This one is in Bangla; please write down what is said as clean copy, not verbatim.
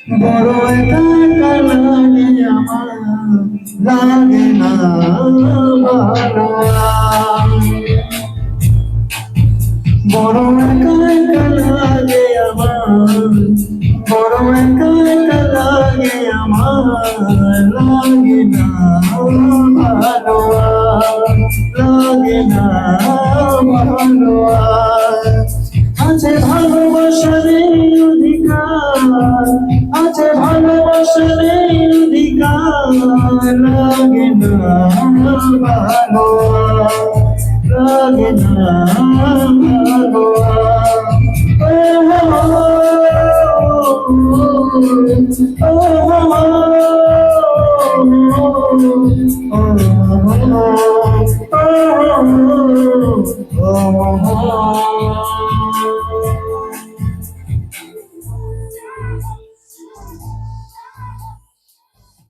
বড় একা একা লাগে আমার, লাগে না ভালো আর। বড় একা একা লাগে আমার, বড় একা একা লাগে আমার, লাগে না ভালো আর, লাগে না ভালো আর। আছে ভালোবাসার অধিকার, আছে ভালোবাসার অধিকার, লাগে না ভালো আর, লাগে না ভালো আর। ও